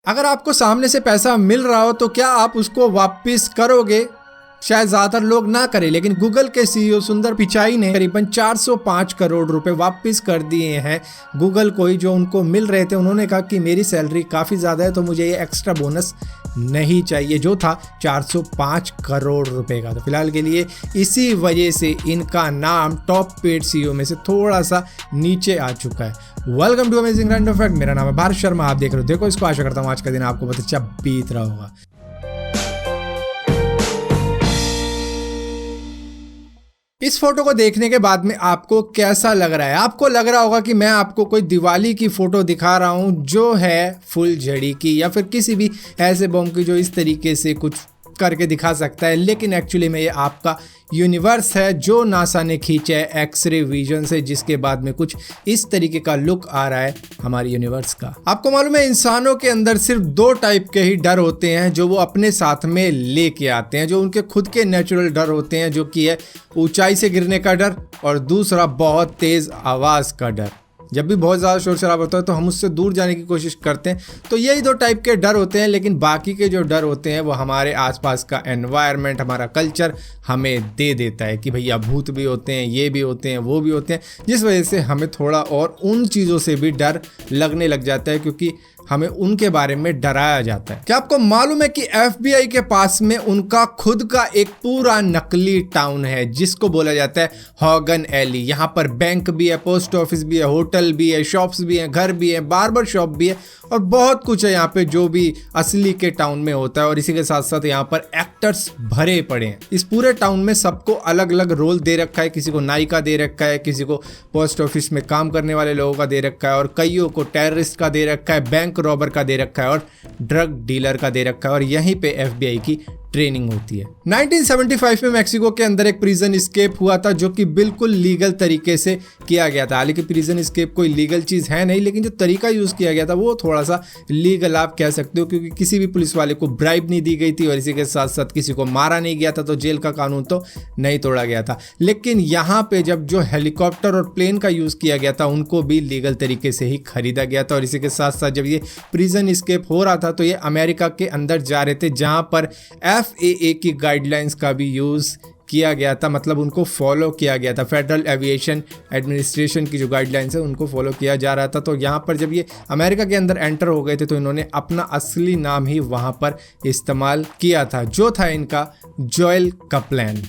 अगर आपको सामने से पैसा मिल रहा हो तो क्या आप उसको वापस करोगे? शायद ज्यादातर लोग ना करें, लेकिन गूगल के सीईओ सुंदर पिचाई ने करीबन 405 करोड़ रुपए वापस कर दिए हैं गूगल को ही, जो उनको मिल रहे थे। उन्होंने कहा कि मेरी सैलरी काफ़ी ज़्यादा है तो मुझे ये एक्स्ट्रा बोनस नहीं चाहिए, जो था 405 करोड़ रुपए का। तो फिलहाल के लिए इसी वजह से इनका नाम टॉप पेड सीईओ में से थोड़ा सा नीचे आ चुका है। Welcome to amazing random fact. मेरा नाम है भारत शर्मा, आप देख रहे हो देखो इसको। आशा करता हूँ आज का दिन आपको बहुत अच्छा बीत रहा होगा। इस फोटो को देखने के बाद में आपको कैसा लग रहा है? आपको लग रहा होगा कि मैं आपको कोई दिवाली की फोटो दिखा रहा हूं जो है फुलझड़ी की, या फिर किसी भी ऐसे बम की जो इस तरीके से कुछ करके दिखा सकता है, लेकिन एक्चुअली में ये आपका यूनिवर्स है जो नासा ने खींचा है एक्सरे विजन से, जिसके बाद में कुछ इस तरीके का लुक आ रहा है हमारे यूनिवर्स का। आपको मालूम है इंसानों के अंदर सिर्फ 2 टाइप के ही डर होते हैं जो वो अपने साथ में लेके आते हैं, जो उनके खुद के नेचुरल डर होते हैं, जो कि है ऊंचाई से गिरने का डर और दूसरा बहुत तेज आवाज का डर। जब भी बहुत ज़्यादा शोर शराबा होता है तो हम उससे दूर जाने की कोशिश करते हैं। तो यही 2 टाइप के डर होते हैं, लेकिन बाकी के जो डर होते हैं वो हमारे आसपास का एनवायरनमेंट, हमारा कल्चर हमें दे देता है कि भैया भूत भी होते हैं, ये भी होते हैं, वो भी होते हैं, जिस वजह से हमें थोड़ा और उन चीज़ों से भी डर लगने लग जाता है, क्योंकि हमें उनके बारे में डराया जाता है। क्या आपको मालूम है कि FBI के पास में उनका खुद का एक पूरा नकली टाउन है जिसको बोला जाता है हॉगन एली। यहाँ पर बैंक भी है, पोस्ट ऑफिस भी है, होटल भी है, शॉप्स भी हैं, घर भी है, बार्बर शॉप भी है और बहुत कुछ है यहाँ पे जो भी असली के टाउन में होता है। और इसी के साथ साथ यहाँ पर एक्टर्स भरे पड़े हैं। इस पूरे टाउन में सबको अलग अलग रोल दे रखा है। किसी को नाई का दे रखा है, किसी को पोस्ट ऑफिस में काम करने वाले लोगों का दे रखा है, और कईयों को टेररिस्ट का दे रखा है, बैंक रॉबर का दे रखा है और ड्रग डीलर का दे रखा है। और यहीं पे FBI की ट्रेनिंग होती है। 1975 में मैक्सिको के अंदर एक प्रिजन एस्केप हुआ था जो कि बिल्कुल लीगल तरीके से किया गया था। हालांकि प्रिजन एस्केप कोई लीगल चीज है नहीं, लेकिन जो तरीका यूज किया गया था वो थोड़ा सा लीगल आप कह सकते हो, क्योंकि किसी भी पुलिस वाले को ब्राइब नहीं दी गई थी और इसी के साथ साथ किसी को मारा नहीं गया था, तो जेल का कानून तो नहीं तोड़ा गया था। लेकिन यहाँ पे जब जो हेलीकॉप्टर और प्लेन का यूज किया गया था उनको भी लीगल तरीके से ही खरीदा गया था। और इसी के साथ साथ जब ये प्रिजन एस्केप हो रहा था तो ये अमेरिका के अंदर जा रहे थे, जहाँ पर FAA की गाइडलाइंस का भी यूज़ किया गया था, मतलब उनको फॉलो किया गया था। फेडरल एविएशन एडमिनिस्ट्रेशन की जो गाइडलाइंस है उनको फॉलो किया जा रहा था। तो यहाँ पर जब ये अमेरिका के अंदर एंटर हो गए थे तो इन्होंने अपना असली नाम ही वहाँ पर इस्तेमाल किया था, जो था इनका जोएल कपलैन।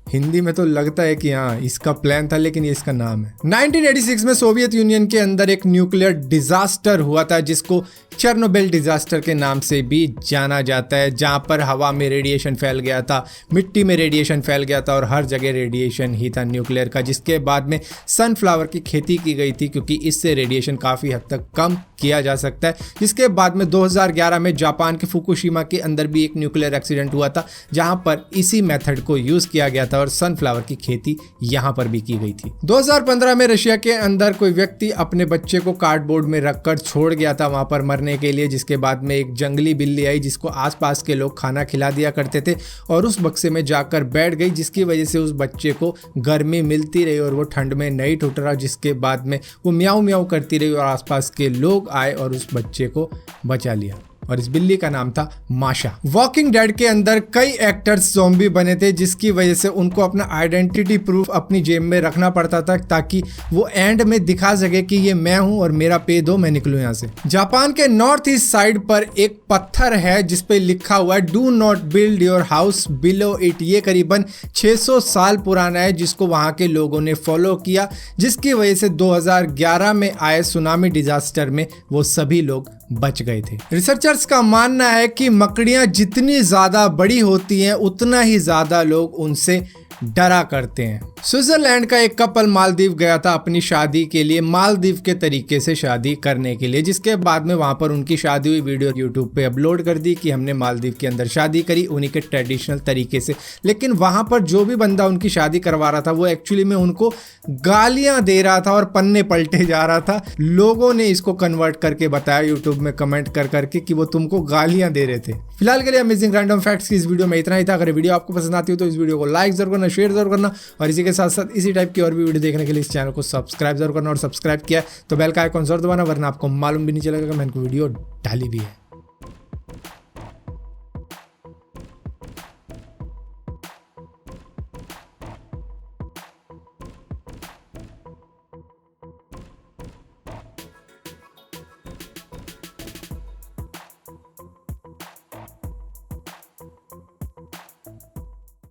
हिंदी में तो लगता है कि हाँ इसका प्लान था, लेकिन ये इसका नाम है। 1986 में सोवियत यूनियन के अंदर एक न्यूक्लियर डिजास्टर हुआ था जिसको चेर्नोबिल डिजास्टर के नाम से भी जाना जाता है, जहाँ पर हवा में रेडिएशन फैल गया था, मिट्टी में रेडिएशन फैल गया था और हर जगह रेडिएशन ही था न्यूक्लियर का। जिसके बाद में सनफ्लावर की खेती की गई थी, क्योंकि इससे रेडिएशन काफ़ी हद तक कम किया जा सकता है। जिसके बाद में 2011 में जापान के फुकुशिमा के अंदर भी एक न्यूक्लियर एक्सीडेंट हुआ था, जहाँ पर इसी मेथड को यूज़ किया गया था और सनफ्लावर की खेती यहाँ पर भी की गई थी। 2015 में रशिया के अंदर कोई व्यक्ति अपने बच्चे को कार्डबोर्ड में रखकर छोड़ गया था वहां पर मरने के लिए, जिसके बाद में एक जंगली बिल्ली आई जिसको आसपास के लोग खाना खिला दिया करते थे और उस बक्से में जाकर बैठ गई, जिसकी वजह से उस बच्चे को गर्मी मिलती रही और वो ठंड में नहीं टूट रहा। जिसके बाद में वो म्याऊं म्याऊं करती रही और आसपास के लोग आए और उस बच्चे को बचा लिया, और इस बिल्ली का नाम था माशा। वॉकिंग डेड के अंदर कई एक्टर्स ज़ॉम्बी बने थे, जिसकी वजह से उनको अपना आइडेंटिटी प्रूफ अपनी जेब में रखना पड़ता था ताकि वो एंड में दिखा सके कि ये मैं हूं और मेरा पे दो, मैं निकलूं यहाँ से। जापान के नॉर्थ ईस्ट साइड पर एक पत्थर है जिसपे लिखा हुआ है do not build your house below it. ये करीबन 600 साल पुराना है, जिसको वहां के लोगों ने फॉलो किया, जिसकी वजह से 2011 में आए सुनामी डिजास्टर में वो सभी लोग बच गए थे। रिसर्चर्स का मानना है कि मकड़ियां जितनी ज्यादा बड़ी होती हैं उतना ही ज्यादा लोग उनसे डरा करते हैं। स्विट्जरलैंड का एक कपल मालदीव गया था अपनी शादी के लिए, मालदीव के तरीके से शादी करने के लिए, जिसके बाद में वहां पर उनकी शादी हुई वीडियो यूट्यूब पे अपलोड कर दी कि हमने मालदीव के अंदर शादी करी उन्हीं के ट्रेडिशनल तरीके से। लेकिन वहां पर जो भी बंदा उनकी शादी करवा रहा था वो एक्चुअली में उनको गालियां दे रहा था और पन्ने पलटे जा रहा था। लोगों ने इसको कन्वर्ट करके बताया यूट्यूब में कमेंट कर करके कि वो तुमको गालियां दे रहे थे। फिलहाल के लिए अमेजिंग रैंडम फैक्ट्स की इस वीडियो में इतना ही था। अगर वीडियो आपको पसंद आती हो तो इस वीडियो को लाइक जरूर करना, शेयर जरूर करना और इसी के साथ साथ इसी टाइप की और भी वीडियो देखने के लिए इस चैनल को सब्सक्राइब जरूर करना, और सब्सक्राइब किया तो बेल का आइकॉन जरूर दबाना, वरना आपको मालूम भी नहीं चलेगा कि मैंने वीडियो डाली भी है।